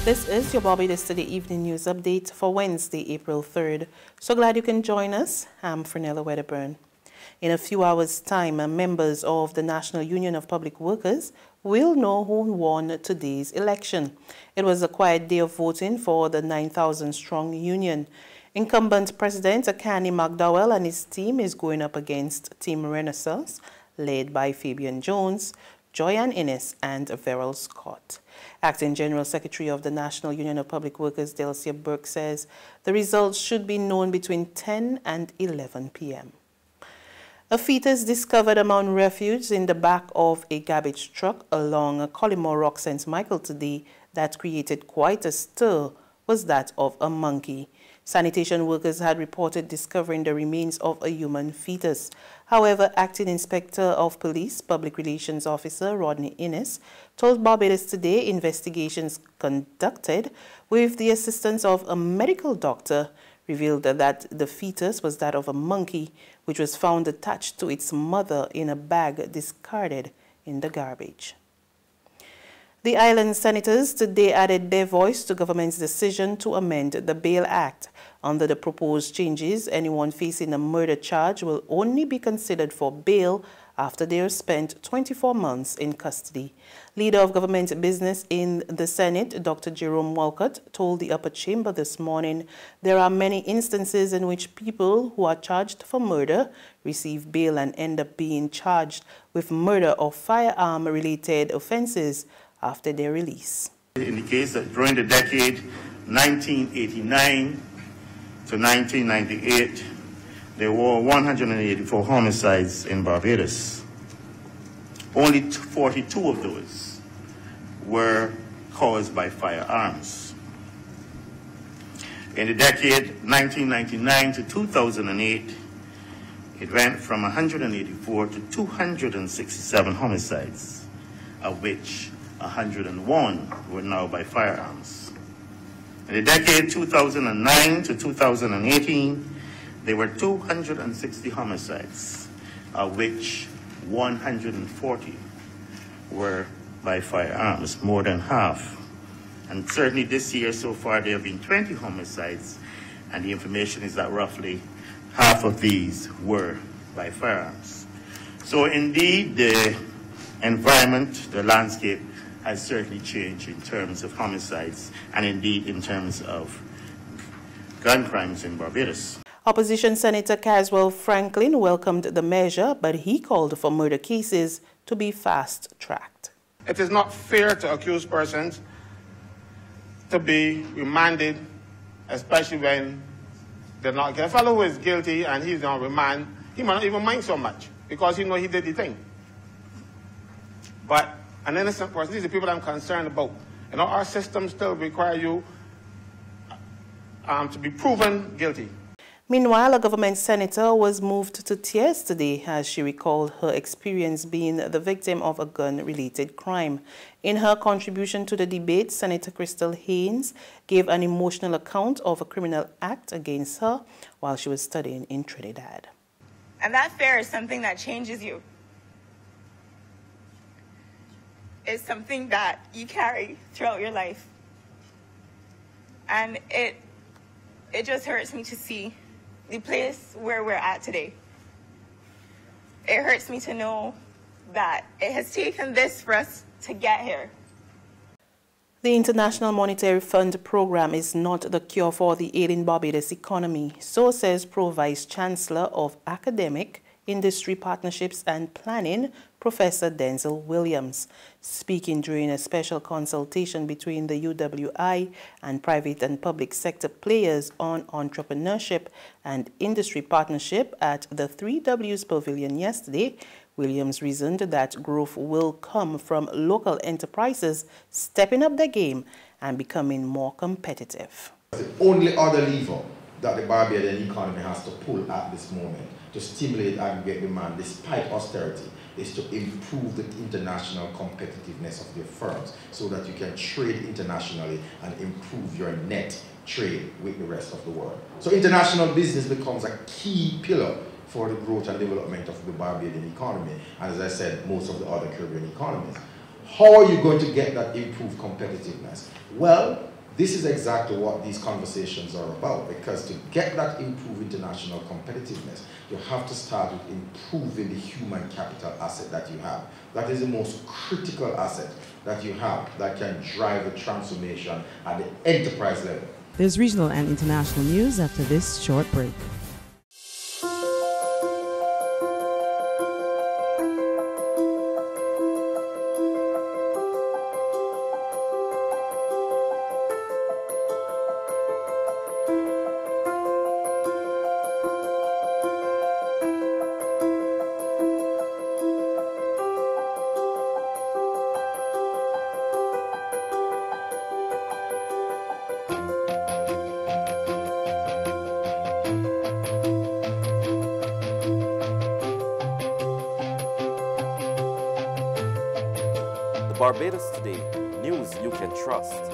This is your Barbados Today Evening News Update for Wednesday, April 3rd. So glad you can join us. I'm Fernella Wedderburn. In a few hours' time, members of the National Union of Public Workers will know who won today's election. It was a quiet day of voting for the 9,000-strong union. Incumbent President Akani McDowell and his team is going up against Team Renaissance, led by Fabian Jones, Joyanne Innes, and Verrill Scott. Acting General Secretary of the National Union of Public Workers, Delcia Burke, says the results should be known between 10 and 11 p.m. A fetus discovered among refuse in the back of a garbage truck along Collymore Rock, St. Michael today that created quite a stir was that of a monkey. Sanitation workers had reported discovering the remains of a human fetus. However, Acting Inspector of Police, Public Relations Officer Rodney Innes told Barbados Today investigations conducted with the assistance of a medical doctor revealed that the fetus was that of a monkey, which was found attached to its mother in a bag discarded in the garbage. The island senators today added their voice to government's decision to amend the Bail Act. Under the proposed changes, anyone facing a murder charge will only be considered for bail after they are spent 24 months in custody. Leader of government business in the Senate, Dr. Jerome Walcott, told the upper chamber this morning there are many instances in which people who are charged for murder receive bail and end up being charged with murder or firearm-related offenses after their release. Indicates that during the decade 1989 to 1998, there were 184 homicides in Barbados. Only 42 of those were caused by firearms. In the decade 1999 to 2008, it went from 184 to 267 homicides, of which 101 were now by firearms. In the decade 2009 to 2018, there were 260 homicides, of which 140 were by firearms, more than half. And certainly this year so far there have been 20 homicides, and the information is that roughly half of these were by firearms. So indeed the environment, the landscape, has certainly changed in terms of homicides and indeed in terms of gun crimes in Barbados. Opposition Senator Caswell Franklin welcomed the measure, but he called for murder cases to be fast-tracked. It is not fair to accused persons to be remanded, especially when they're not guilty. A fellow who is guilty and he's on remand, he might not even mind so much because he knows he did the thing. But an innocent person, these are the people I'm concerned about. You know, our system still require you to be proven guilty. Meanwhile, a government senator was moved to tears today as she recalled her experience being the victim of a gun-related crime. In her contribution to the debate, Senator Crystal Haynes gave an emotional account of a criminal act against her while she was studying in Trinidad. And that fear is something that changes you. It's something that you carry throughout your life. And it just hurts me to see the place where we're at today. It hurts me to know that it has taken this for us to get here. The International Monetary Fund program is not the cure for the ailing Barbados economy, so says Pro-Vice Chancellor of Academic, Industry Partnerships and Planning, Professor Denzel Williams. Speaking during a special consultation between the UWI and private and public sector players on entrepreneurship and industry partnership at the 3Ws Pavilion yesterday, Williams reasoned that growth will come from local enterprises stepping up their game and becoming more competitive. The only other lever that the Barbadian economy has to pull at this moment to stimulate aggregate demand despite austerity is to improve the international competitiveness of their firms so that you can trade internationally and improve your net trade with the rest of the world. So international business becomes a key pillar for the growth and development of the Barbadian economy, and as I said, most of the other Caribbean economies. How are you going to get that improved competitiveness? Well, This is exactly what these conversations are about, because to get that improved international competitiveness, you have to start with improving the human capital asset that you have. That is the most critical asset that you have that can drive the transformation at the enterprise level. There's regional and international news after this short break. Barbados Today, news you can trust.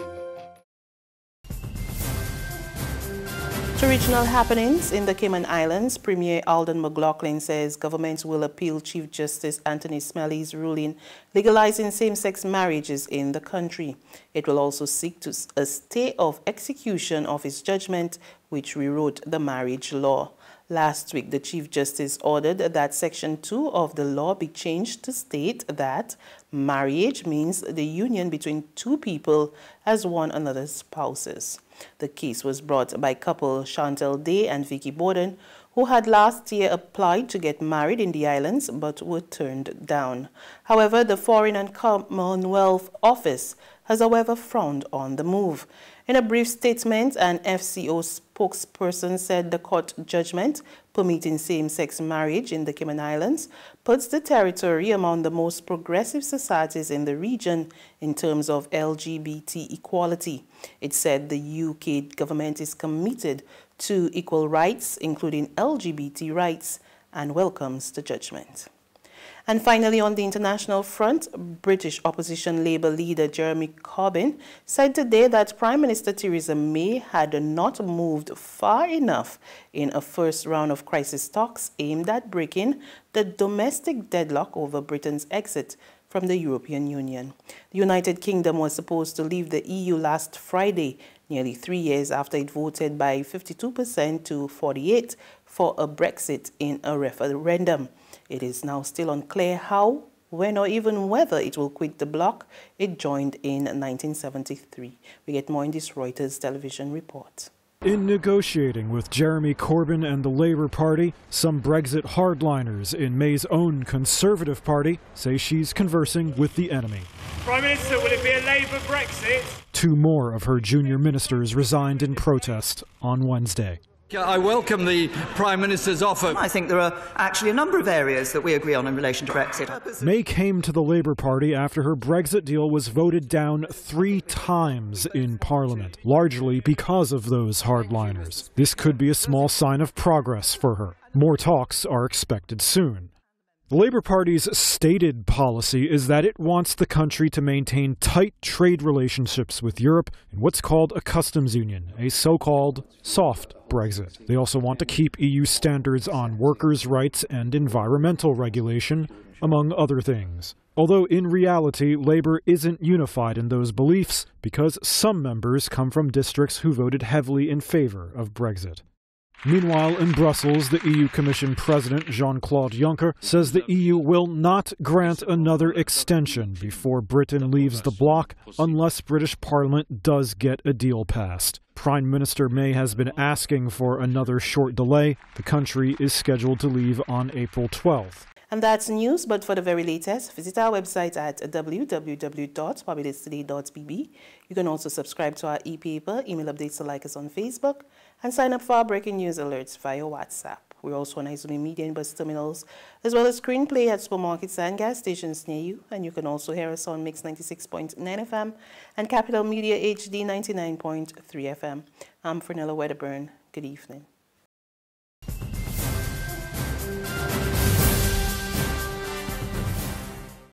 To regional happenings in the Cayman Islands, Premier Alden McLaughlin says government will appeal Chief Justice Anthony Smelly's ruling legalizing same-sex marriages in the country. It will also seek a stay of execution of his judgment, which rewrote the marriage law. Last week, the Chief Justice ordered that Section 2 of the law be changed to state that marriage means the union between two people as one another's spouses. The case was brought by couple Chantel Day and Vicky Borden, who had last year applied to get married in the islands but were turned down. However, the Foreign and Commonwealth Office has, however, frowned on the move. In a brief statement, an FCO spokesperson said the court judgment permitting same-sex marriage in the Cayman Islands puts the territory among the most progressive societies in the region in terms of LGBT equality. It said the UK government is committed to equal rights, including LGBT rights, and welcomes the judgment. And finally, on the international front, British opposition Labour leader Jeremy Corbyn said today that Prime Minister Theresa May had not moved far enough in a first round of crisis talks aimed at breaking the domestic deadlock over Britain's exit from the European Union. The United Kingdom was supposed to leave the EU last Friday, nearly 3 years after it voted by 52% to 48% for a Brexit in a referendum. It is now still unclear how, when, or even whether it will quit the bloc it joined in 1973. We get more in this Reuters television report. In negotiating with Jeremy Corbyn and the Labour Party, some Brexit hardliners in May's own Conservative Party say she's conversing with the enemy. Prime Minister, will it be a Labour Brexit? Two more of her junior ministers resigned in protest on Wednesday. I welcome the Prime Minister's offer. I think there are actually a number of areas that we agree on in relation to Brexit. May came to the Labour Party after her Brexit deal was voted down 3 times in Parliament, largely because of those hardliners. This could be a small sign of progress for her. More talks are expected soon. The Labour Party's stated policy is that it wants the country to maintain tight trade relationships with Europe in what's called a customs union, a so-called soft Brexit. They also want to keep EU standards on workers' rights and environmental regulation, among other things. Although in reality, Labour isn't unified in those beliefs because some members come from districts who voted heavily in favour of Brexit. Meanwhile, in Brussels, the EU Commission President Jean-Claude Juncker says the EU will not grant another extension before Britain leaves the bloc unless British Parliament does get a deal passed. Prime Minister May has been asking for another short delay. The country is scheduled to leave on April 12th. And that's news, but for the very latest, visit our website at www.barbadostoday.bb. You can also subscribe to our e-paper, email updates to like us on Facebook, and sign up for our breaking news alerts via WhatsApp. We're also on Izuni Media and bus terminals, as well as screenplay at supermarkets and gas stations near you. And you can also hear us on Mix 96.9 FM and Capital Media HD 99.3 FM. I'm Fernella Wedderburn. Good evening.